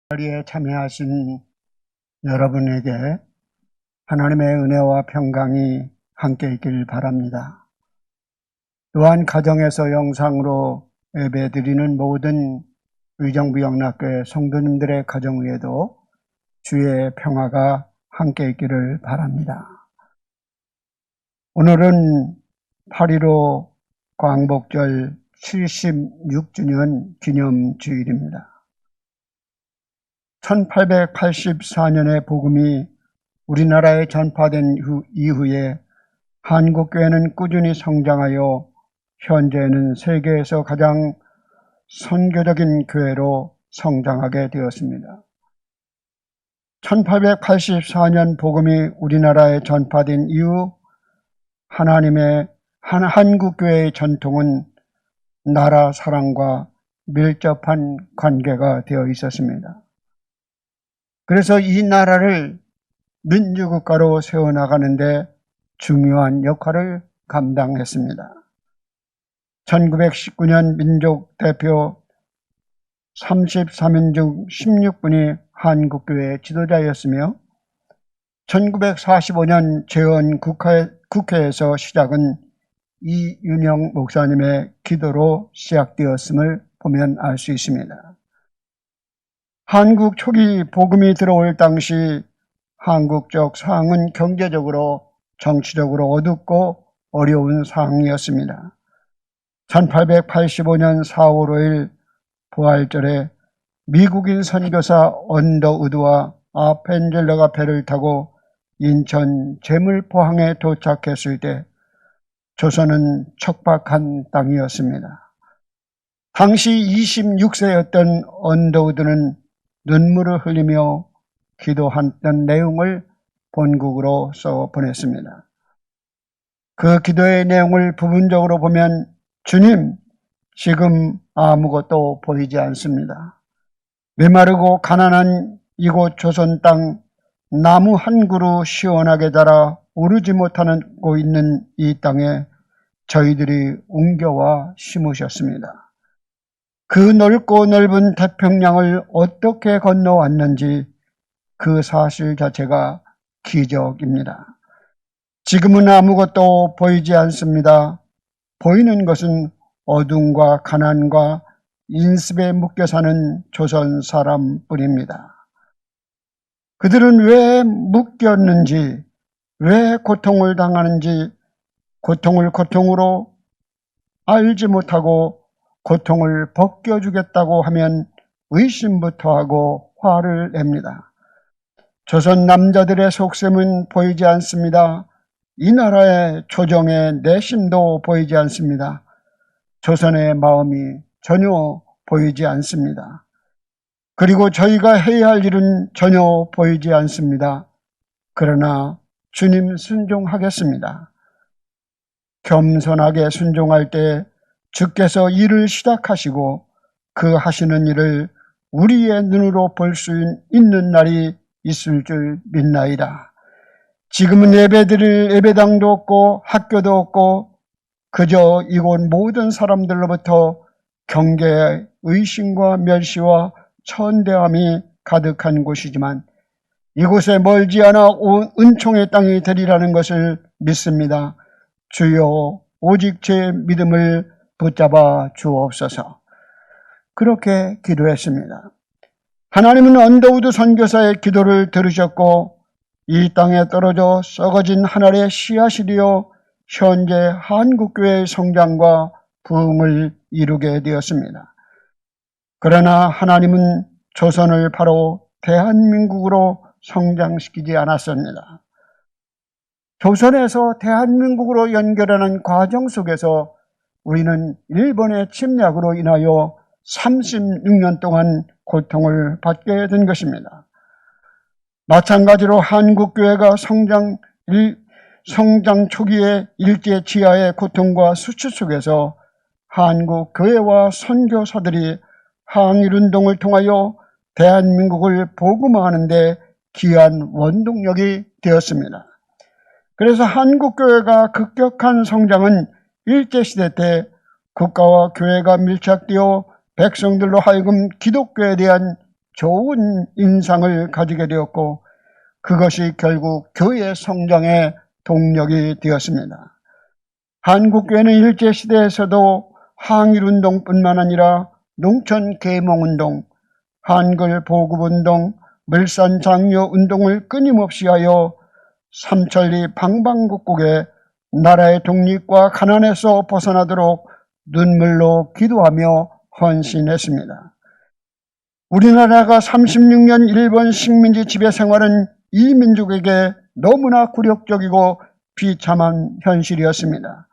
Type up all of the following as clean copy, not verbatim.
자리에 참여하신 여러분에게 하나님의 은혜와 평강이 함께 있길 바랍니다. 또한 가정에서 영상으로 예배드리는 모든 의정부영락교회 성도님들의 가정 위에도 주의 평화가 함께 있기를 바랍니다. 오늘은 8.15 광복절 76주년 기념주일입니다. 1884년에 복음이 우리나라에 전파된 이후에 한국교회는 꾸준히 성장하여 현재는 세계에서 가장 선교적인 교회로 성장하게 되었습니다. 1884년 복음이 우리나라에 전파된 이후 하나님의 한국교회의 전통은 나라 사랑과 밀접한 관계가 되어 있었습니다. 그래서 이 나라를 민주국가로 세워나가는데 중요한 역할을 감당했습니다. 1919년 민족 대표 33인 중 16분이 한국교회 지도자였으며 1945년 재헌 국회에서 시작은 이윤영 목사님의 기도로 시작되었음을 보면 알 수 있습니다. 한국 초기 복음이 들어올 당시 한국적 상황은 경제적으로 정치적으로 어둡고 어려운 상황이었습니다. 1885년 4월 5일 부활절에 미국인 선교사 언더우드와 아펜젤러가 배를 타고 인천 제물포항에 도착했을 때 조선은 척박한 땅이었습니다. 당시 26세였던 언더우드는 눈물을 흘리며 기도했던 내용을 본국으로 써 보냈습니다. 그 기도의 내용을 부분적으로 보면 주님, 지금 아무것도 보이지 않습니다. 메마르고 가난한 이곳 조선 땅 나무 한 그루 시원하게 자라 오르지 못하고 있는 이 땅에 저희들이 옮겨와 심으셨습니다. 그 넓고 넓은 태평양을 어떻게 건너왔는지 그 사실 자체가 기적입니다. 지금은 아무것도 보이지 않습니다. 보이는 것은 어둠과 가난과 인습에 묶여 사는 조선 사람뿐입니다. 그들은 왜 묶였는지, 왜 고통을 당하는지, 고통을 고통으로 알지 못하고 고통을 벗겨주겠다고 하면 의심부터 하고 화를 냅니다. 조선 남자들의 속셈은 보이지 않습니다. 이 나라의 조정의 내심도 보이지 않습니다. 조선의 마음이 전혀 보이지 않습니다. 그리고 저희가 해야 할 일은 전혀 보이지 않습니다. 그러나 주님 순종하겠습니다. 겸손하게 순종할 때 주께서 일을 시작하시고 그 하시는 일을 우리의 눈으로 볼 수 있는 날이 있을 줄 믿나이다. 지금은 예배드릴 예배당도 없고 학교도 없고 그저 이곳 모든 사람들로부터 경계, 의심과 멸시와 천대함이 가득한 곳이지만 이곳에 멀지 않아 은총의 땅이 되리라는 것을 믿습니다. 주여, 오직 제 믿음을 붙잡아 주옵소서. 그렇게 기도했습니다. 하나님은 언더우드 선교사의 기도를 들으셨고 이 땅에 떨어져 썩어진 하늘의 씨앗이되어 현재 한국교회의 성장과 부흥을 이루게 되었습니다. 그러나 하나님은 조선을 바로 대한민국으로 성장시키지 않았습니다. 조선에서 대한민국으로 연결하는 과정 속에서 우리는 일본의 침략으로 인하여 36년 동안 고통을 받게 된 것입니다. 마찬가지로 한국교회가 성장 초기에 일제 지하의 고통과 수치 속에서 한국교회와 선교사들이 항일운동을 통하여 대한민국을 복음화하는 데 귀한 원동력이 되었습니다. 그래서 한국교회가 급격한 성장은 일제시대 때 국가와 교회가 밀착되어 백성들로 하여금 기독교에 대한 좋은 인상을 가지게 되었고 그것이 결국 교회 성장의 동력이 되었습니다. 한국교회는 일제시대에서도 항일운동뿐만 아니라 농촌계몽운동, 한글 보급운동, 물산장려운동을 끊임없이 하여 삼천리 방방곡곡에 나라의 독립과 가난에서 벗어나도록 눈물로 기도하며 헌신했습니다. 우리나라가 36년 일본 식민지 지배 생활은 이 민족에게 너무나 굴욕적이고 비참한 현실이었습니다.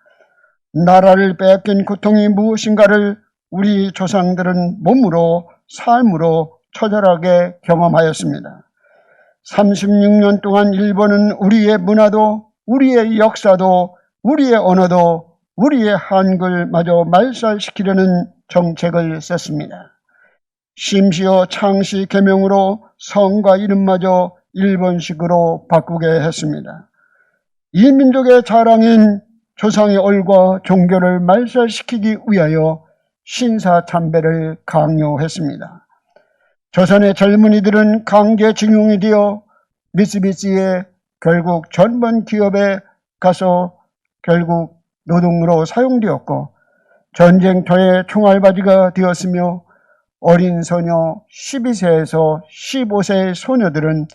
나라를 빼앗긴 고통이 무엇인가를 우리 조상들은 몸으로 삶으로 처절하게 경험하였습니다. 36년 동안 일본은 우리의 문화도 우리의 역사도 우리의 언어도 우리의 한글마저 말살시키려는 정책을 썼습니다. 심지어 창씨 계명으로 성과 이름마저 일본식으로 바꾸게 했습니다. 이 민족의 자랑인 조상의 얼과 종교를 말살시키기 위하여 신사참배를 강요했습니다. 조선의 젊은이들은 강제징용이 되어 미쓰비시에 결국 전범 기업에 가서 결국 노동으로 사용되었고 전쟁터의 총알바지가 되었으며 어린 소녀 12세에서 15세의 소녀들은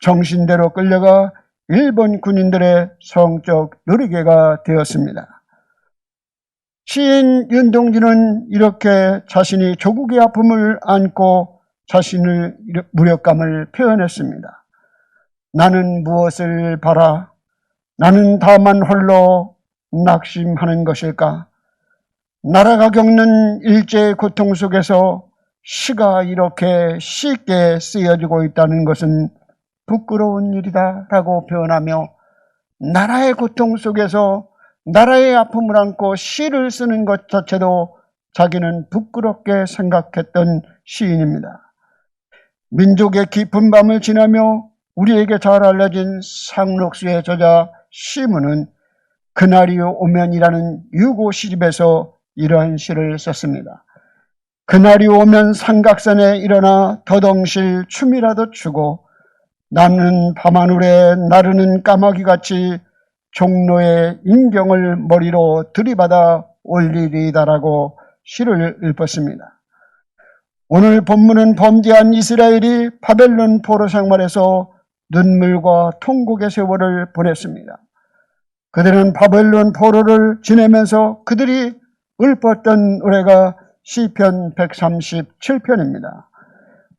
정신대로 끌려가 일본 군인들의 성적 누리개가 되었습니다. 시인 윤동주는 이렇게 자신이 조국의 아픔을 안고 자신의 무력감을 표현했습니다. 나는 무엇을 바라? 나는 다만 홀로 낙심하는 것일까? 나라가 겪는 일제의 고통 속에서 시가 이렇게 쉽게 쓰여지고 있다는 것은 부끄러운 일이다 라고 표현하며 나라의 고통 속에서 나라의 아픔을 안고 시를 쓰는 것 자체도 자기는 부끄럽게 생각했던 시인입니다. 민족의 깊은 밤을 지나며 우리에게 잘 알려진 상록수의 저자 시문은 그날이 오면이라는 유고 시집에서 이러한 시를 썼습니다. 그날이 오면 삼각산에 일어나 더덩실 춤이라도 추고 나는 밤하늘에 나르는 까마귀같이 종로의 인경을 머리로 들이받아 올리리다라고 시를 읊었습니다. 오늘 본문은 범죄한 이스라엘이 바벨론 포로 생활에서 눈물과 통곡의 세월을 보냈습니다. 그들은 바벨론 포로를 지내면서 그들이 읊었던 노래가 시편 137편입니다.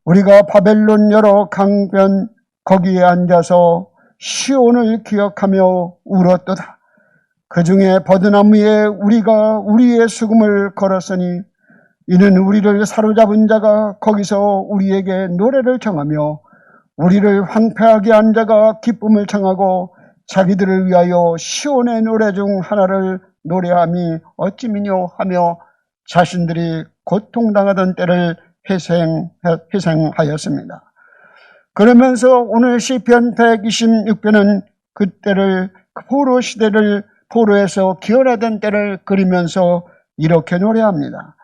우리가 바벨론 여러 강변 거기에 앉아서 시온을 기억하며 울었도다. 그 중에 버드나무에 우리가 우리의 수금을 걸었으니 이는 우리를 사로잡은 자가 거기서 우리에게 노래를 청하며 우리를 황폐하게 한 자가 기쁨을 청하고 자기들을 위하여 시온의 노래 중 하나를 노래함이 어찌미뇨 하며 자신들이 고통당하던 때를 희생하였습니다. 그러면서 오늘 시편 126편은 그때를 포로 시대를 포로에서 기원하던 때를 그리면서 이렇게 노래합니다.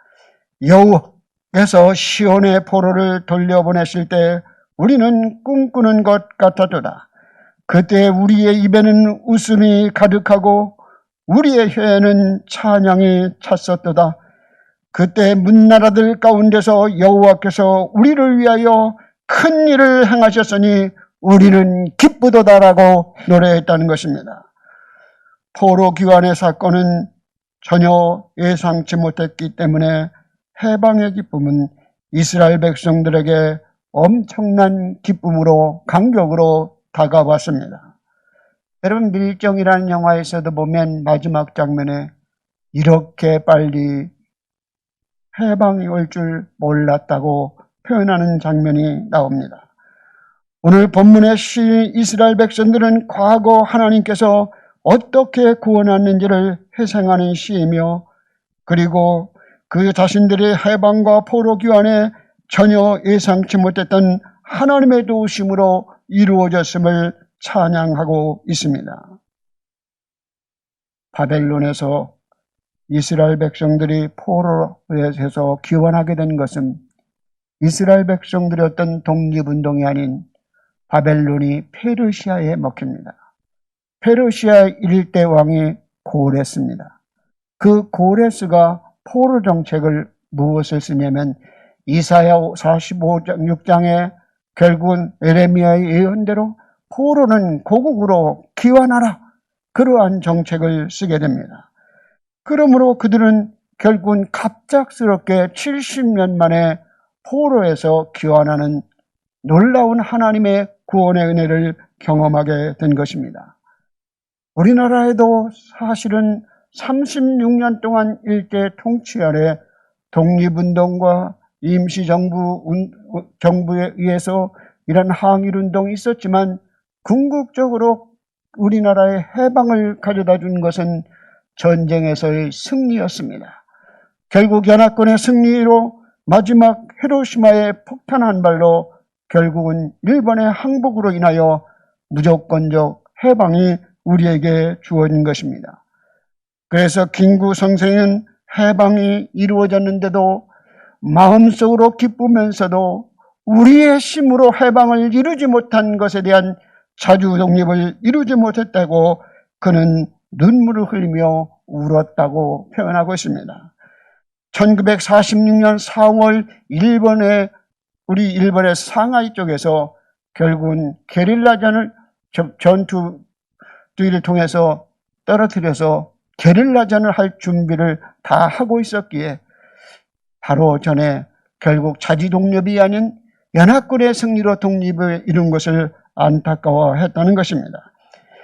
여호와께서 시온의 포로를 돌려보내실 때 우리는 꿈꾸는 것 같았도다. 그때 우리의 입에는 웃음이 가득하고 우리의 혀에는 찬양이 찼었도다. 그때 문나라들 가운데서 여호와께서 우리를 위하여 큰 일을 행하셨으니 우리는 기쁘도다라고 노래했다는 것입니다. 포로 귀환의 사건은 전혀 예상치 못했기 때문에 해방의 기쁨은 이스라엘 백성들에게 엄청난 기쁨으로 감격으로 다가왔습니다. 여러분, 밀정이라는 영화에서도 보면 마지막 장면에 이렇게 빨리 해방이 올 줄 몰랐다고 표현하는 장면이 나옵니다. 오늘 본문의 시 이스라엘 백성들은 과거 하나님께서 어떻게 구원하는지를 회상하는 시이며 그리고 그 자신들의 해방과 포로 귀환에 전혀 예상치 못했던 하나님의 도우심으로 이루어졌음을 찬양하고 있습니다. 바벨론에서 이스라엘 백성들이 포로에서 귀환하게 된 것은 이스라엘 백성들이었던 독립운동이 아닌 바벨론이 페르시아에 먹힙니다. 페르시아 일대 왕이 고레스입니다. 그 고레스가 포로 정책을 무엇을 쓰냐면 이사야 45장에 결국은 에레미야의 예언대로 포로는 고국으로 귀환하라, 그러한 정책을 쓰게 됩니다. 그러므로 그들은 결국은 갑작스럽게 70년 만에 포로에서 귀환하는 놀라운 하나님의 구원의 은혜를 경험하게 된 것입니다. 우리나라에도 사실은 36년 동안 일제 통치 아래 독립운동과 임시정부에 의해서 이런 항일운동이 있었지만 궁극적으로 우리나라의 해방을 가져다 준 것은 전쟁에서의 승리였습니다. 결국 연합군의 승리로 마지막 히로시마의 폭탄 한 발로 결국은 일본의 항복으로 인하여 무조건적 해방이 우리에게 주어진 것입니다. 그래서 김구 선생은 해방이 이루어졌는데도 마음속으로 기쁘면서도 우리의 힘으로 해방을 이루지 못한 것에 대한 자주 독립을 이루지 못했다고 그는 눈물을 흘리며 울었다고 표현하고 있습니다. 1946년 4월 일본의 상하이 쪽에서 결국은 게릴라전을 전투를 통해서 떨어뜨려서 게릴라전을 할 준비를 다 하고 있었기에 바로 전에 결국 자지독립이 아닌 연합군의 승리로 독립을 이룬 것을 안타까워했다는 것입니다.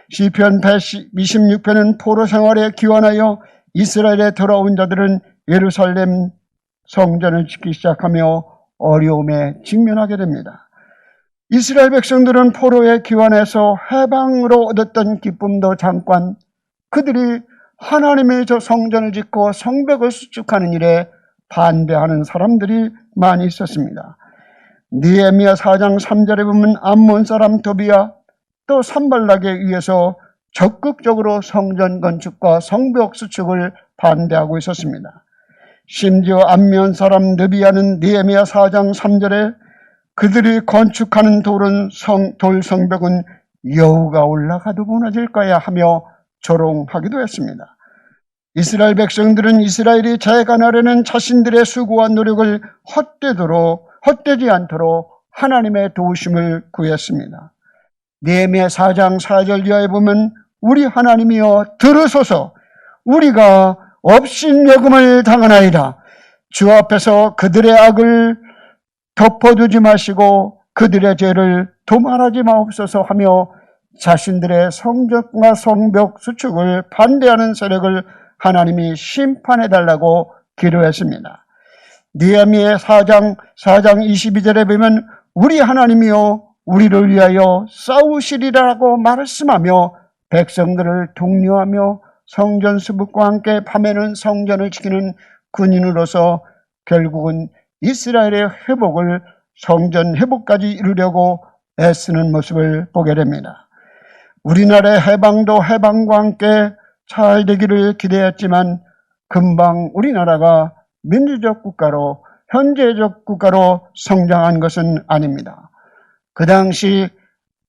시편 126편은 포로 생활에 귀환하여 이스라엘에 돌아온 자들은 예루살렘 성전을 짓기 시작하며 어려움에 직면하게 됩니다. 이스라엘 백성들은 포로에 귀환해서 해방으로 얻었던 기쁨도 잠깐, 그들이 하나님의 저 성전을 짓고 성벽을 수축하는 일에 반대하는 사람들이 많이 있었습니다. 느헤미야 4장 3절에 보면 암몬 사람 도비야 또 산발락에 의해서 적극적으로 성전 건축과 성벽 수축을 반대하고 있었습니다. 심지어 암몬 사람 느비야는 느헤미야 4장 3절에 그들이 건축하는 돌 성벽은 여우가 올라가도 무너질 거야 하며 조롱하기도 했습니다. 이스라엘 백성들은 이스라엘이 재건하려는 자신들의 수고와 노력을 헛되지 않도록 하나님의 도우심을 구했습니다. 느헤미야 4장 4절 이하에 보면 우리 하나님이여 들으소서, 우리가 업신여금을 당하나이다. 주 앞에서 그들의 악을 덮어두지 마시고 그들의 죄를 도말하지 마옵소서 하며 자신들의 성전과 성벽 수축을 반대하는 세력을 하나님이 심판해달라고 기도했습니다. 느헤미야 4장 22절에 보면 우리 하나님이여 우리를 위하여 싸우시리라고 말씀하며 백성들을 독려하며 성전 수복과 함께 밤에는 성전을 지키는 군인으로서 결국은 이스라엘의 회복을 성전 회복까지 이루려고 애쓰는 모습을 보게 됩니다. 우리나라의 해방도 해방과 함께 잘 되기를 기대했지만 금방 우리나라가 민주적 국가로 현대적 국가로 성장한 것은 아닙니다. 그 당시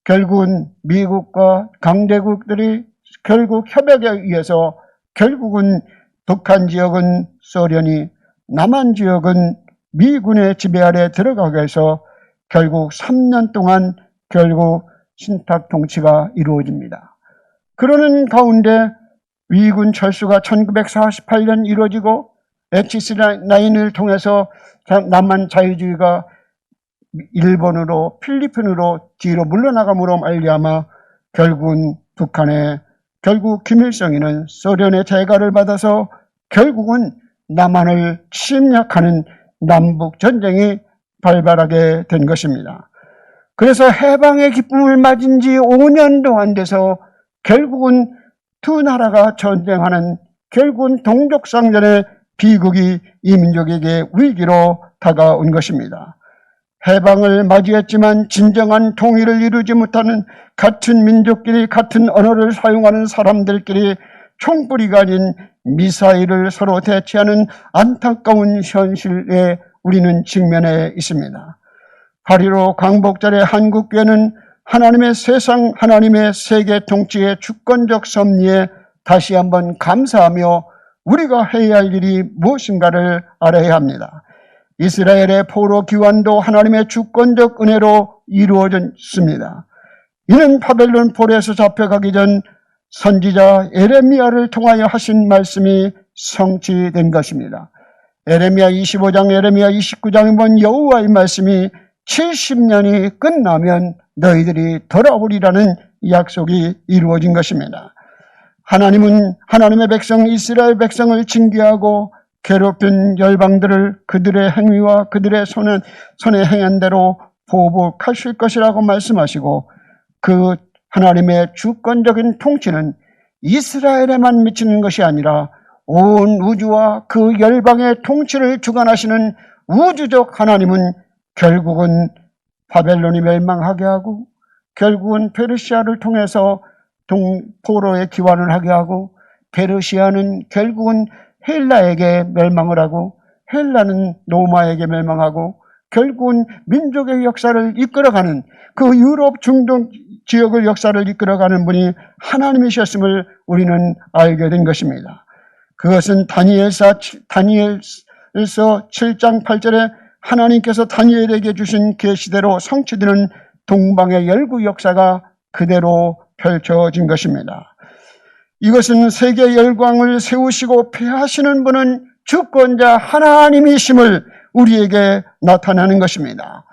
결국은 미국과 강대국들이 결국 협약에 의해서 결국은 북한 지역은 소련이, 남한 지역은 미군의 지배 아래 들어가게 해서 결국 3년 동안 결국 신탁 통치가 이루어집니다. 그러는 가운데 위군 철수가 1948년 이루어지고 H9을 통해서 남한 자유주의가 일본으로 필리핀으로 뒤로 물러나감으로 말미암아 결국은 결국 김일성이는 소련의 재가를 받아서 결국은 남한을 침략하는 남북전쟁이 발발하게 된 것입니다. 그래서 해방의 기쁨을 맞은 지 5년도 안 돼서 결국은 두 나라가 전쟁하는 결국은 동족상전의 비극이 이 민족에게 위기로 다가온 것입니다. 해방을 맞이했지만 진정한 통일을 이루지 못하는 같은 민족끼리 같은 언어를 사용하는 사람들끼리 총뿌리가 아닌 미사일을 서로 대치하는 안타까운 현실에 우리는 직면해 있습니다. 8.15 광복절의 한국교회는 하나님의 세상, 하나님의 세계 통치의 주권적 섭리에 다시 한번 감사하며 우리가 해야 할 일이 무엇인가를 알아야 합니다. 이스라엘의 포로 귀환도 하나님의 주권적 은혜로 이루어졌습니다. 이는 바벨론 포로에서 잡혀가기 전 선지자 에레미야를 통하여 하신 말씀이 성취된 것입니다. 에레미야 25장, 에레미야 29장에 본 여호와의 말씀이 70년이 끝나면 너희들이 돌아오리라는 약속이 이루어진 것입니다. 하나님은 하나님의 백성 이스라엘 백성을 징계하고 괴롭힌 열방들을 그들의 행위와 그들의 손에 행한 대로 보복하실 것이라고 말씀하시고, 그 하나님의 주권적인 통치는 이스라엘에만 미치는 것이 아니라 온 우주와 그 열방의 통치를 주관하시는 우주적 하나님은 결국은 바벨론이 멸망하게 하고, 결국은 페르시아를 통해서 포로의 기환을 하게 하고, 페르시아는 결국은 헬라에게 멸망을 하고, 헬라는 로마에게 멸망하고, 결국은 민족의 역사를 이끌어가는, 그 유럽 중동 지역의 역사를 이끌어가는 분이 하나님이셨음을 우리는 알게 된 것입니다. 그것은 다니엘서 7장 8절에 하나님께서 다니엘에게 주신 계시대로 성취되는 동방의 열구 역사가 그대로 펼쳐진 것입니다. 이것은 세계 열광을 세우시고 폐하시는 분은 주권자 하나님이심을 우리에게 나타내는 것입니다.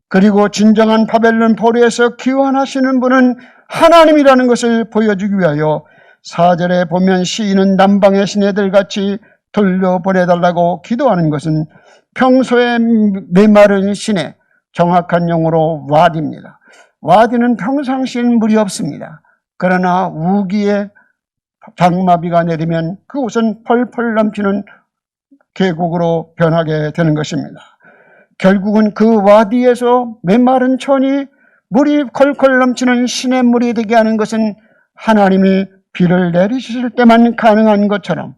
그리고 진정한 바벨론 포로에서 귀환하시는 분은 하나님이라는 것을 보여주기 위하여 4절에 보면 시인은 남방의 시내들같이 돌려보내달라고 기도하는 것은 평소에 메마른 시내, 정확한 용어로 와디입니다. 와디는 평상시엔 물이 없습니다. 그러나 우기에 장마비가 내리면 그곳은 펄펄 넘치는 계곡으로 변하게 되는 것입니다. 결국은 그 와디에서 메마른 천이 물이 컬컬 넘치는 시냇물이 되게 하는 것은 하나님이 비를 내리실 때만 가능한 것처럼,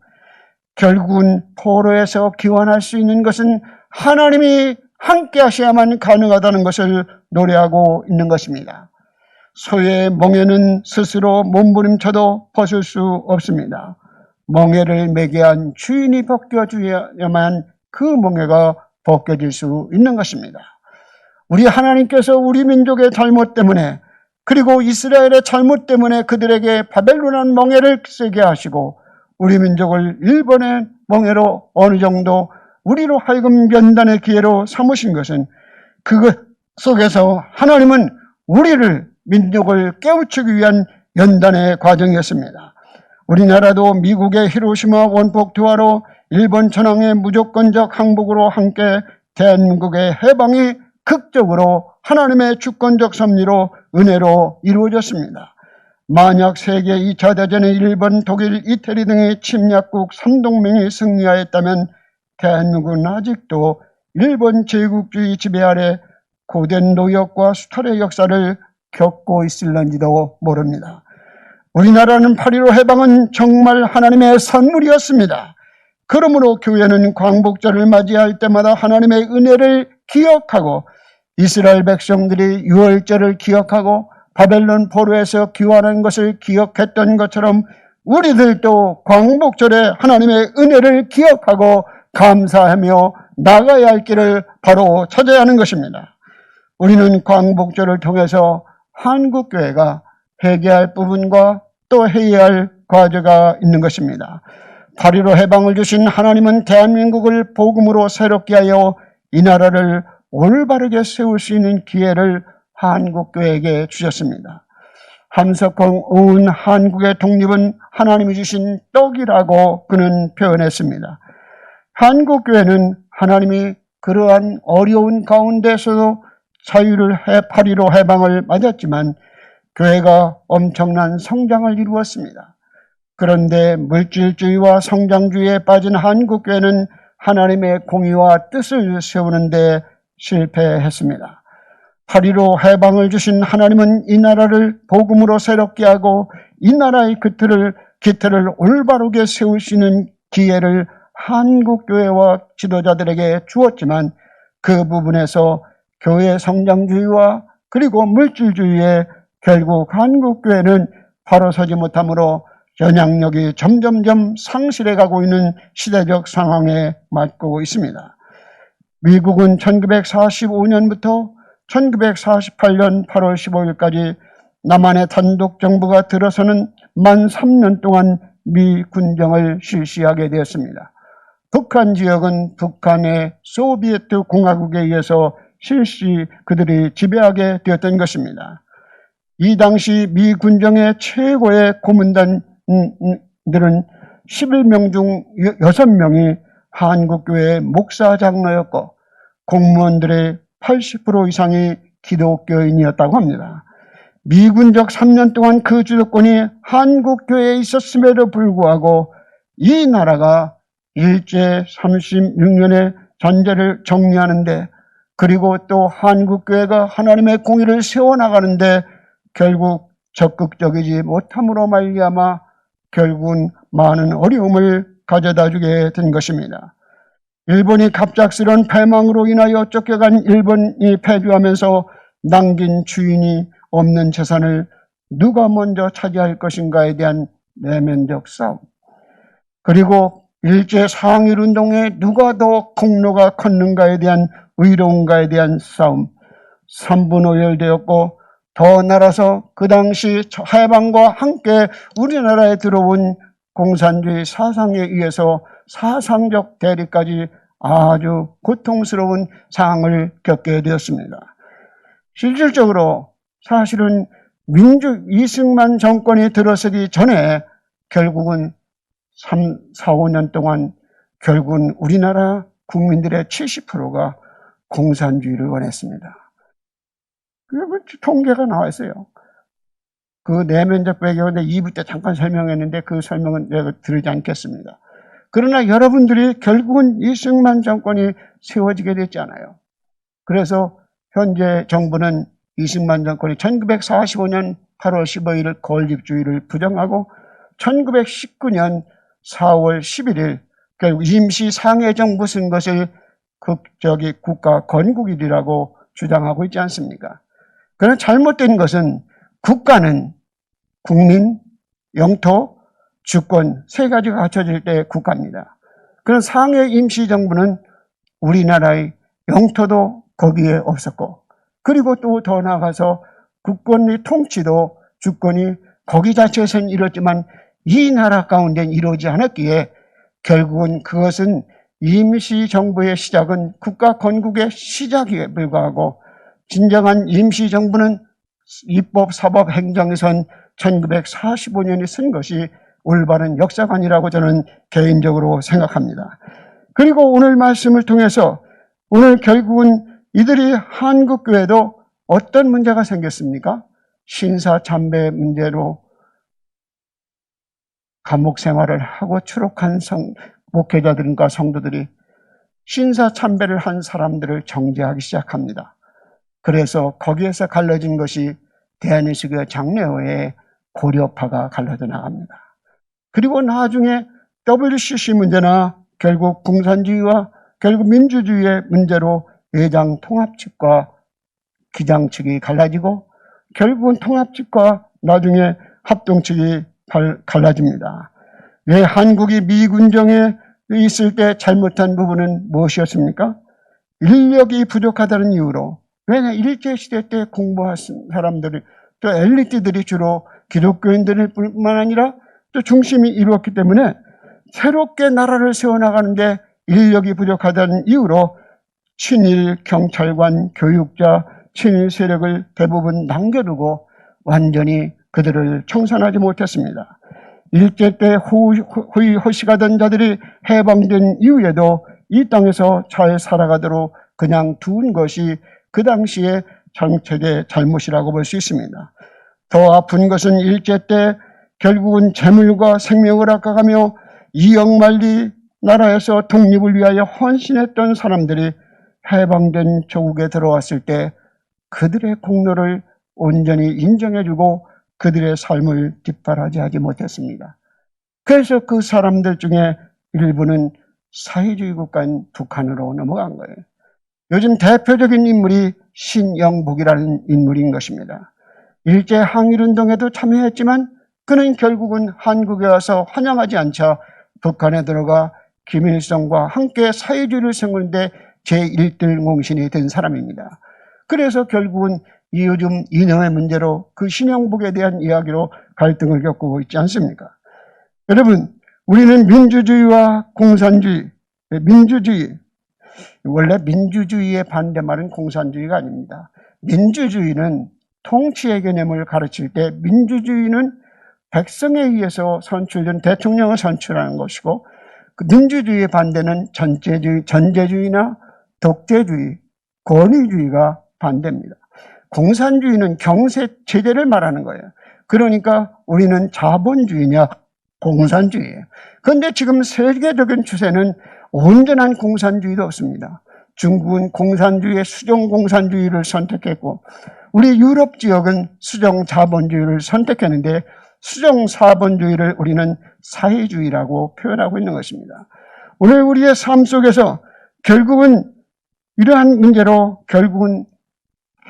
결국은 포로에서 귀환할 수 있는 것은 하나님이 함께 하셔야만 가능하다는 것을 노래하고 있는 것입니다. 소의 멍에는 스스로 몸부림쳐도 벗을 수 없습니다. 멍에를 매게 한 주인이 벗겨줘야만 그 멍에가 벗겨질 수 있는 것입니다. 우리 하나님께서 우리 민족의 잘못 때문에, 그리고 이스라엘의 잘못 때문에 그들에게 바벨론한 멍에를 쓰게 하시고 우리 민족을 일본의 멍에로 어느 정도 우리로 하여금 연단의 기회로 삼으신 것은, 그것 속에서 하나님은 우리를, 민족을 깨우치기 위한 연단의 과정이었습니다. 우리나라도 미국의 히로시마 원폭 투하로 일본 전황의 무조건적 항복으로 함께 대한민국의 해방이 극적으로 하나님의 주권적 섭리로 은혜로 이루어졌습니다. 만약 세계 2차 대전에 일본, 독일, 이태리 등의 침략국 3동맹이 승리하였다면 대한민국은 아직도 일본 제국주의 지배 아래 고된 노역과 수탈의 역사를 겪고 있을런지도 모릅니다. 우리나라는 8.15 해방은 정말 하나님의 선물이었습니다. 그러므로 교회는 광복절을 맞이할 때마다 하나님의 은혜를 기억하고, 이스라엘 백성들이 유월절을 기억하고 바벨론 포로에서 귀환한 것을 기억했던 것처럼 우리들도 광복절에 하나님의 은혜를 기억하고 감사하며 나가야 할 길을 바로 찾아야 하는 것입니다. 우리는 광복절을 통해서 한국교회가 회개할 부분과 또 해야 할 과제가 있는 것입니다. 8.15 해방을 주신 하나님은 대한민국을 복음으로 새롭게 하여 이 나라를 올바르게 세울 수 있는 기회를 한국교회에게 주셨습니다. 함석홍 한국의 독립은 하나님이 주신 떡이라고 그는 표현했습니다. 한국교회는 하나님이 그러한 어려운 가운데서도 자유를 8.15 해방을 맞았지만 교회가 엄청난 성장을 이루었습니다. 그런데 물질주의와 성장주의에 빠진 한국교회는 하나님의 공의와 뜻을 세우는 데 실패했습니다. 8.15 해방을 주신 하나님은 이 나라를 복음으로 새롭게 하고 이 나라의 기틀을 올바르게 세울 수 있는 기회를 한국교회와 지도자들에게 주었지만 그 부분에서 교회 성장주의와 그리고 물질주의에 결국 한국교회는 바로 서지 못하므로 영향력이 점점점 상실해가고 있는 시대적 상황에 맞고 있습니다. 미국은 1945년부터 1948년 8월 15일까지 남한의 단독 정부가 들어서는 만 3년 동안 미 군정을 실시하게 되었습니다. 북한 지역은 북한의 소비에트 공화국에 의해서 그들이 지배하게 되었던 것입니다. 이 당시 미 군정의 최고의 고문단들은 11명 중 6명이 한국교회 목사 장로였고 공무원들의 80% 이상이 기독교인이었다고 합니다. 미군적 3년 동안 그 주도권이 한국교회에 있었음에도 불구하고 이 나라가 일제 36년의 잔재를 정리하는데 그리고 또 한국교회가 하나님의 공의를 세워나가는데 결국 적극적이지 못함으로 말미암아 결국은 많은 어려움을 가져다주게 된 것입니다. 일본이 갑작스러운 패망으로 인하여 쫓겨간 일본이 패주하면서 남긴 주인이 없는 재산을 누가 먼저 차지할 것인가에 대한 내면적 싸움, 그리고 일제 상일운동에 누가 더 공로가 컸는가에 대한 의로운가에 대한 싸움, 삼분오열되었고 더 나아가서 그 당시 해방과 함께 우리나라에 들어온 공산주의 사상에 의해서 사상적 대립까지 아주 고통스러운 상황을 겪게 되었습니다. 실질적으로 사실은 이승만 정권이 들어서기 전에 결국은 4, 5년 동안 결국은 우리나라 국민들의 70%가 공산주의를 원했습니다. 그 통계가 나와 있어요. 그 내면적 배경인데 2부 때 잠깐 설명했는데 그 설명은 내가 드리지 않겠습니다. 그러나 여러분들이 결국은 이승만 정권이 세워지게 됐잖아요. 그래서 현재 정부는 이승만 정권이 1945년 8월 15일 건립주의를 부정하고 1919년 4월 11일 결국 임시 상해정부 쓴 것을 국가 건국일이라고 주장하고 있지 않습니까? 그러나 잘못된 것은 국가는 국민, 영토, 주권 세 가지가 갖춰질 때 국가입니다. 그런 상해 임시정부는 우리나라의 영토도 거기에 없었고 그리고 또 더 나아가서 국권의 통치도 주권이 거기 자체에서는 이뤘지만 이 나라 가운데는 이루어지지 않았기에 결국은 그것은 임시정부의 시작은 국가 건국의 시작에 불과하고 진정한 임시정부는 입법, 사법, 행정에선 1945년에 쓴 것이 올바른 역사관이라고 저는 개인적으로 생각합니다. 그리고 오늘 말씀을 통해서 오늘 결국은 이들이 한국교회도 어떤 문제가 생겼습니까? 신사참배 문제로 감옥 생활을 하고 추록한 목회자들과 성도들이 신사참배를 한 사람들을 정죄하기 시작합니다. 그래서 거기에서 갈라진 것이 대한민국의 장례회의 고려파가 갈라져 나갑니다. 그리고 나중에 WCC 문제나 결국 공산주의와 결국 민주주의의 문제로 외장 통합 측과 기장 측이 갈라지고 결국은 통합 측과 나중에 합동 측이 갈라집니다. 왜 한국이 미군정에 있을 때 잘못한 부분은 무엇이었습니까? 인력이 부족하다는 이유로, 왜냐 일제시대 때 공부한 사람들이 또 엘리트들이 주로 기독교인들 뿐만 아니라 또 중심이 이루었기 때문에 새롭게 나라를 세워나가는데 인력이 부족하다는 이유로 친일 경찰관, 교육자, 친일 세력을 대부분 남겨두고 완전히 그들을 청산하지 못했습니다. 일제 때 호시가던 자들이 해방된 이후에도 이 땅에서 잘 살아가도록 그냥 두은 것이 그 당시의 정책의 잘못이라고 볼 수 있습니다. 더 아픈 것은 일제 때 결국은 재물과 생명을 아껴가며 이영만리 나라에서 독립을 위하여 헌신했던 사람들이 해방된 조국에 들어왔을 때 그들의 공로를 온전히 인정해주고 그들의 삶을 뒷바라지하지 못했습니다. 그래서 그 사람들 중에 일부는 사회주의 국가인 북한으로 넘어간 거예요. 요즘 대표적인 인물이 신영복이라는 인물인 것입니다. 일제 항일운동에도 참여했지만 그는 결국은 한국에 와서 환영하지 않자 북한에 들어가 김일성과 함께 사회주의를 세우는데 제1등 공신이 된 사람입니다. 그래서 결국은 요즘 이념의 문제로 그 신영복에 대한 이야기로 갈등을 겪고 있지 않습니까? 여러분, 우리는 민주주의와 공산주의, 원래 민주주의의 반대말은 공산주의가 아닙니다. 민주주의는 통치의 개념을 가르칠 때 민주주의는 백성에 의해서 선출된 대통령을 선출하는 것이고, 그 민주주의의 반대는 전제주의나 독재주의, 권위주의가 반대입니다. 공산주의는 경세 체제를 말하는 거예요. 그러니까 우리는 자본주의냐 공산주의예요. 그런데 지금 세계적인 추세는 온전한 공산주의도 없습니다. 중국은 공산주의의 수정 공산주의를 선택했고, 우리 유럽 지역은 수정 자본주의를 선택했는데 수정 자본주의를 우리는 사회주의라고 표현하고 있는 것입니다. 오늘 우리의 삶 속에서 결국은 이러한 문제로 결국은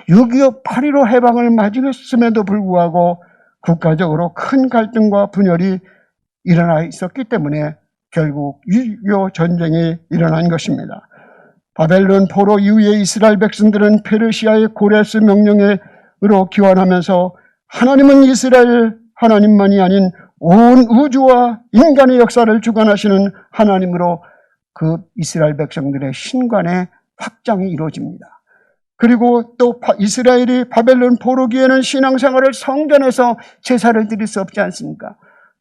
6.25, 8.15 해방을 맞이했음에도 불구하고 국가적으로 큰 갈등과 분열이 일어나 있었기 때문에 결국 6.25 전쟁이 일어난 것입니다. 바벨론 포로 이후에 이스라엘 백성들은 페르시아의 고레스 명령으로 기원하면서 하나님은 이스라엘 하나님만이 아닌 온 우주와 인간의 역사를 주관하시는 하나님으로 그 이스라엘 백성들의 신관의 확장이 이루어집니다. 그리고 또 이스라엘이 바벨론 포로기에는 신앙생활을 성전에서 제사를 드릴 수 없지 않습니까?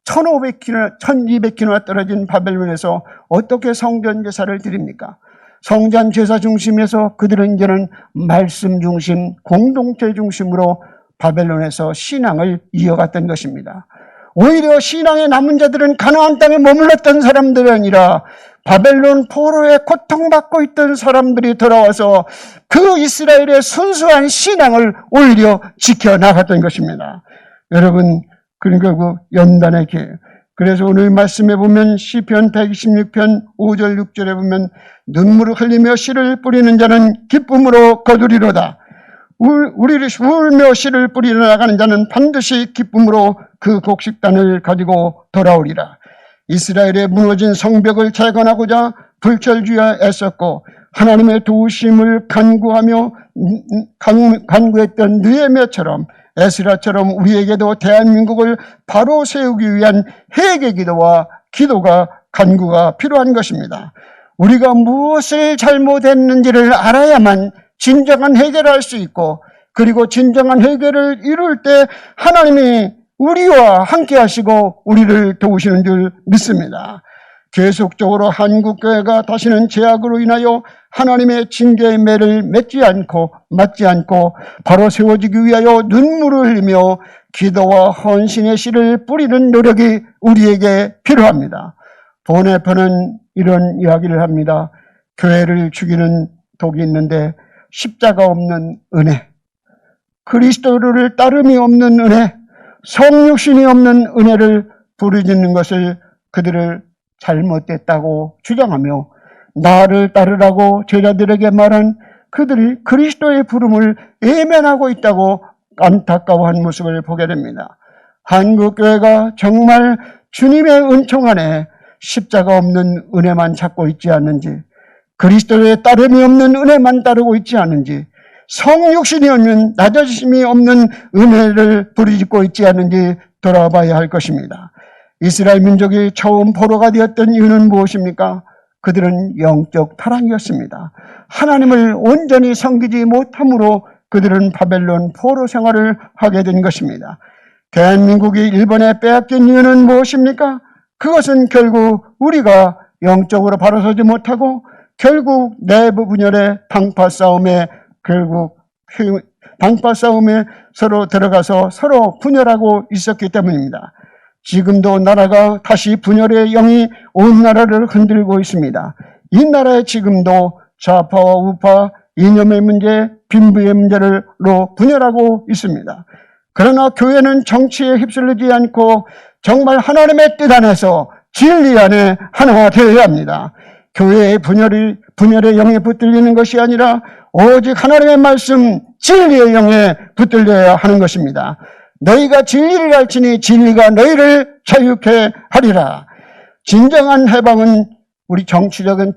1200km 떨어진 바벨론에서 어떻게 성전 제사를 드립니까? 성전 제사 중심에서 그들은 이제는 말씀 중심, 공동체 중심으로 바벨론에서 신앙을 이어갔던 것입니다. 오히려 신앙의 남은 자들은 가나안 땅에 머물렀던 사람들이 아니라 바벨론 포로에 고통받고 있던 사람들이 돌아와서 그 이스라엘의 순수한 신앙을 오히려 지켜나갔던 것입니다. 여러분, 그러니까 그 연단의 기회. 그래서 오늘 말씀에 보면 시편 126편 5절 6절에 보면 눈물을 흘리며 씨를 뿌리는 자는 기쁨으로 거두리로다. 울며 씨를 뿌리러 나가는 자는 반드시 기쁨으로 그 곡식단을 가지고 돌아오리라. 이스라엘의 무너진 성벽을 재건하고자 불철주야 애썼고 하나님의 도우심을 간구하며 간구했던 느헤미야처럼 에스라처럼 우리에게도 대한민국을 바로 세우기 위한 회개 기도와 기도가 간구가 필요한 것입니다. 우리가 무엇을 잘못했는지를 알아야만 진정한 해결을 할 수 있고, 그리고 진정한 해결을 이룰 때 하나님이 우리와 함께 하시고 우리를 도우시는 줄 믿습니다. 계속적으로 한국교회가 다시는 죄악으로 인하여 하나님의 징계의 매를 맞지 않고 바로 세워지기 위하여 눈물을 흘리며 기도와 헌신의 씨를 뿌리는 노력이 우리에게 필요합니다. 보네퍼는 이런 이야기를 합니다. 교회를 죽이는 독이 있는데 십자가 없는 은혜, 그리스도를 따름이 없는 은혜, 성육신이 없는 은혜를 부르짖는 것을 그들을 잘못됐다고 주장하며 나를 따르라고 제자들에게 말한 그들이 그리스도의 부름을 외면하고 있다고 안타까워한 모습을 보게 됩니다. 한국교회가 정말 주님의 은총 안에 십자가 없는 은혜만 찾고 있지 않는지, 그리스도의 따름이 없는 은혜만 따르고 있지 않은지, 성육신이 없는 낮아짐이 없는 은혜를 부르짖고 있지 않은지 돌아봐야 할 것입니다. 이스라엘 민족이 처음 포로가 되었던 이유는 무엇입니까? 그들은 영적 타락이었습니다. 하나님을 온전히 섬기지 못함으로 그들은 바벨론 포로 생활을 하게 된 것입니다. 대한민국이 일본에 빼앗긴 이유는 무엇입니까? 그것은 결국 우리가 영적으로 바로 서지 못하고 결국 내부 분열의 당파 싸움에 서로 들어가서 서로 분열하고 있었기 때문입니다. 지금도 나라가 다시 분열의 영이 온 나라를 흔들고 있습니다. 이 나라에 지금도 좌파와 우파, 이념의 문제, 빈부의 문제로 분열하고 있습니다. 그러나 교회는 정치에 휩쓸리지 않고 정말 하나님의 뜻 안에서 진리 안에 하나가 되어야 합니다. 교회의 분열의 영에 붙들리는 것이 아니라 오직 하나님의 말씀, 진리의 영에 붙들려야 하는 것입니다. 너희가 진리를 알지니 진리가 너희를 자유케 하리라. 진정한 해방은 우리 정치적인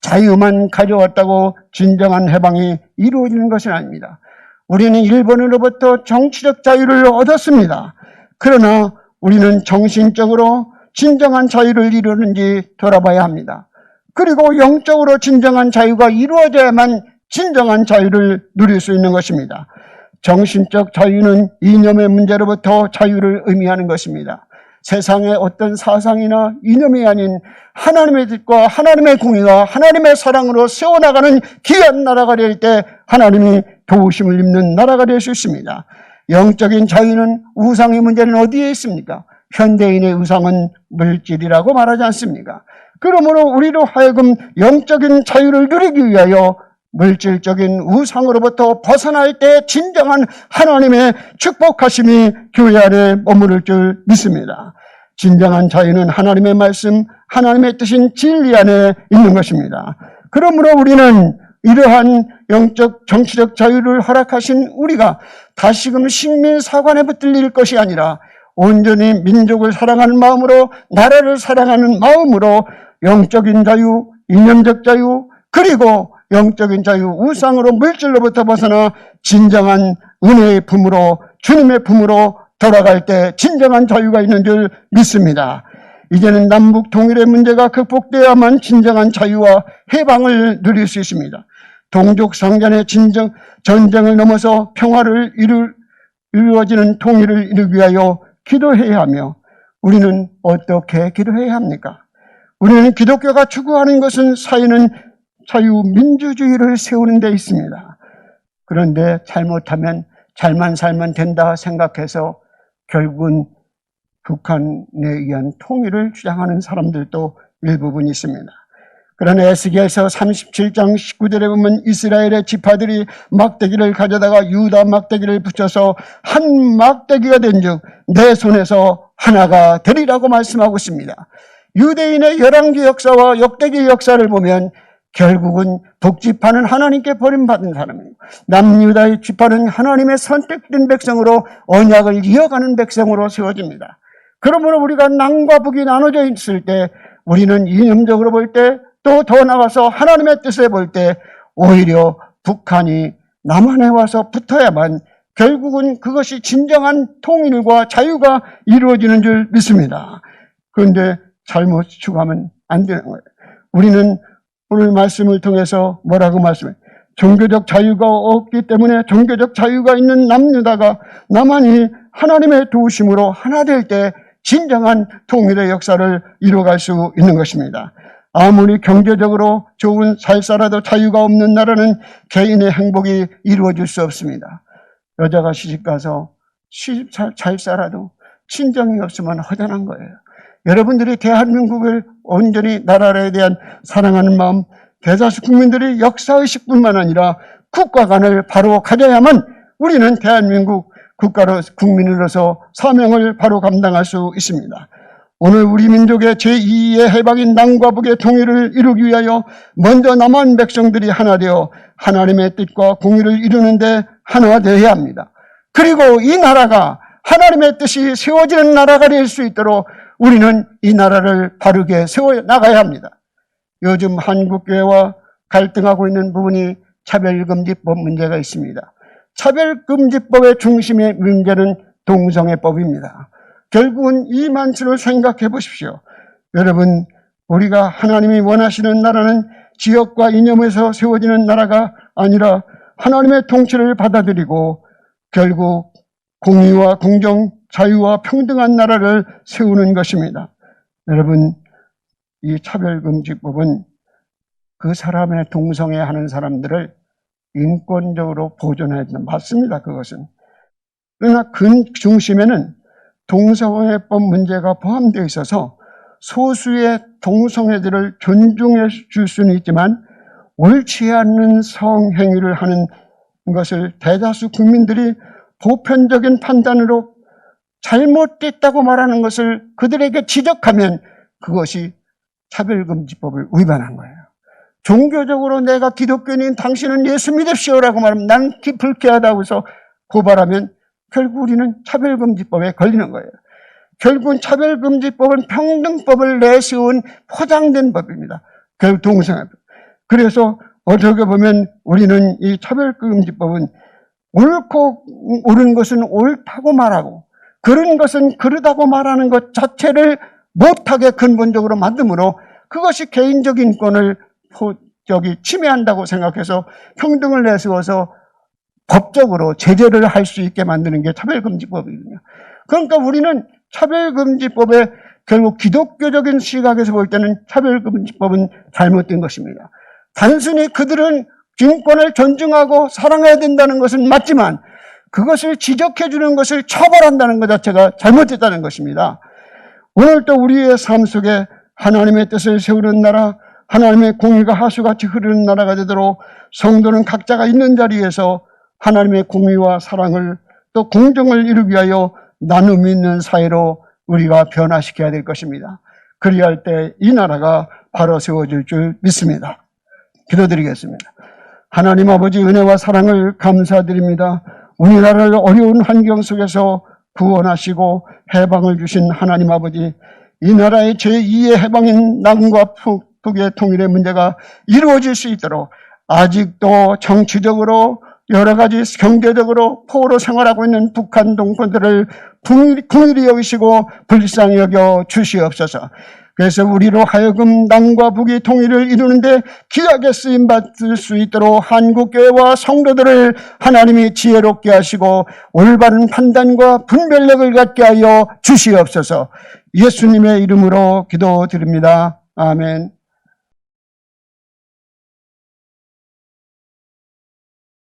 자유만 가져왔다고 진정한 해방이 이루어지는 것은 아닙니다. 우리는 일본으로부터 정치적 자유를 얻었습니다. 그러나 우리는 정신적으로 진정한 자유를 이루는지 돌아봐야 합니다. 그리고 영적으로 진정한 자유가 이루어져야만 진정한 자유를 누릴 수 있는 것입니다. 정신적 자유는 이념의 문제로부터 자유를 의미하는 것입니다. 세상의 어떤 사상이나 이념이 아닌 하나님의 뜻과 하나님의 공의와 하나님의 사랑으로 세워나가는 귀한 나라가 될 때 하나님이 도우심을 입는 나라가 될 수 있습니다. 영적인 자유는 우상의 문제는 어디에 있습니까? 현대인의 우상은 물질이라고 말하지 않습니까? 그러므로 우리로 하여금 영적인 자유를 누리기 위하여 물질적인 우상으로부터 벗어날 때 진정한 하나님의 축복하심이 교회 안에 머무를 줄 믿습니다. 진정한 자유는 하나님의 말씀, 하나님의 뜻인 진리 안에 있는 것입니다. 그러므로 우리는 이러한 영적, 정치적 자유를 허락하신 우리가 다시금 식민사관에 붙들릴 것이 아니라 온전히 민족을 사랑하는 마음으로, 나라를 사랑하는 마음으로 영적인 자유, 이념적 자유, 그리고 영적인 자유, 우상으로 물질로부터 벗어나 진정한 은혜의 품으로, 주님의 품으로 돌아갈 때 진정한 자유가 있는 줄 믿습니다. 이제는 남북 통일의 문제가 극복되어야만 진정한 자유와 해방을 누릴 수 있습니다. 동족 상간의 전쟁을 넘어서 평화를 이루어지는 통일을 이루기 위하여 기도해야 하며, 우리는 어떻게 기도해야 합니까? 우리는 기독교가 추구하는 것은 사회는 자유민주주의를 세우는 데 있습니다. 그런데 잘못하면 잘만 살면 된다 생각해서 결국은 북한에 의한 통일을 주장하는 사람들도 일부분 있습니다. 그러나 에스겔서 37장 19절에 보면 이스라엘의 지파들이 막대기를 가져다가 유다 막대기를 붙여서 한 막대기가 된즉 내 손에서 하나가 되리라고 말씀하고 있습니다. 유대인의 열왕기 역사와 역대기 역사를 보면 결국은 북지파는 하나님께 버림받은 사람이고 남유다의 지파는 하나님의 선택된 백성으로 언약을 이어가는 백성으로 세워집니다. 그러므로 우리가 남과 북이 나눠져 있을 때 우리는 이념적으로 볼 때, 또 더 나아가서 하나님의 뜻에 볼 때 오히려 북한이 남한에 와서 붙어야만 결국은 그것이 진정한 통일과 자유가 이루어지는 줄 믿습니다. 그런데 잘못 추구하면 안 되는 거예요. 우리는 오늘 말씀을 통해서 뭐라고 말씀해요? 종교적 자유가 없기 때문에 종교적 자유가 있는 남유다가 남한이 하나님의 도우심으로 하나 될 때 진정한 통일의 역사를 이루어갈 수 있는 것입니다. 아무리 경제적으로 좋은 잘 살아도 자유가 없는 나라는 개인의 행복이 이루어질 수 없습니다. 여자가 시집가서 잘 살아도 친정이 없으면 허전한 거예요. 여러분들이 대한민국을 온전히 나라에 대한 사랑하는 마음, 대다수 국민들이 역사의식뿐만 아니라 국가관을 바로 가져야만 우리는 대한민국 국민으로서 사명을 바로 감당할 수 있습니다. 오늘 우리 민족의 제2의 해방인 남과 북의 통일을 이루기 위하여 먼저 남한 백성들이 하나 되어 하나님의 뜻과 공의를 이루는데 하나 되어야 합니다. 그리고 이 나라가 하나님의 뜻이 세워지는 나라가 될 수 있도록 우리는 이 나라를 바르게 세워나가야 합니다. 요즘 한국교회와 갈등하고 있는 부분이 차별금지법 문제가 있습니다. 차별금지법의 중심의 문제는 동성애법입니다. 결국은 이 만추를 생각해 보십시오. 여러분, 우리가 하나님이 원하시는 나라는 지역과 이념에서 세워지는 나라가 아니라 하나님의 통치를 받아들이고 결국 공의와 공정, 자유와 평등한 나라를 세우는 것입니다. 여러분, 이 차별금지법은 그 사람의 동성애하는 사람들을 인권적으로 보존해야 된다. 맞습니다, 그것은. 그러나 그 중심에는 동성애법 문제가 포함되어 있어서 소수의 동성애들을 존중해 줄 수는 있지만 옳지 않는 성행위를 하는 것을 대다수 국민들이 보편적인 판단으로 잘못됐다고 말하는 것을 그들에게 지적하면 그것이 차별금지법을 위반한 거예요. 종교적으로 내가 기독교인인 당신은 예수 믿으시오라고 말하면 난 불쾌하다고 해서 고발하면 결국 우리는 차별금지법에 걸리는 거예요. 결국은 차별금지법은 평등법을 내세운 포장된 법입니다. 결국 동성애법. 그래서 어떻게 보면 우리는 이 차별금지법은 옳고 옳은 것은 옳다고 말하고 그런 것은 그르다고 말하는 것 자체를 못하게 근본적으로 만듦으로 그것이 개인적인 인권을 침해한다고 생각해서 평등을 내세워서 법적으로 제재를 할 수 있게 만드는 게 차별금지법이거든요. 그러니까 우리는 차별금지법에 결국 기독교적인 시각에서 볼 때는 차별금지법은 잘못된 것입니다. 단순히 그들은 인권을 존중하고 사랑해야 된다는 것은 맞지만 그것을 지적해 주는 것을 처벌한다는 것 자체가 잘못됐다는 것입니다. 오늘도 우리의 삶 속에 하나님의 뜻을 세우는 나라, 하나님의 공의가 하수같이 흐르는 나라가 되도록 성도는 각자가 있는 자리에서 하나님의 공의와 사랑을 또 공정을 이루기 위하여 나눔 있는 사회로 우리가 변화시켜야 될 것입니다. 그리할 때 이 나라가 바로 세워질 줄 믿습니다. 기도드리겠습니다. 하나님 아버지 은혜와 사랑을 감사드립니다. 우리나라를 어려운 환경 속에서 구원하시고 해방을 주신 하나님 아버지, 이 나라의 제2의 해방인 남과 북의 통일의 문제가 이루어질 수 있도록 아직도 정치적으로 여러 가지 경제적으로 포로 생활하고 있는 북한 동포들을 긍휼히 여기시고 불쌍히 여겨 주시옵소서. 그래서 우리로 하여금 남과 북의 통일을 이루는데 귀하게 쓰임받을 수 있도록 한국교회와 성도들을 하나님이 지혜롭게 하시고 올바른 판단과 분별력을 갖게 하여 주시옵소서. 예수님의 이름으로 기도드립니다. 아멘.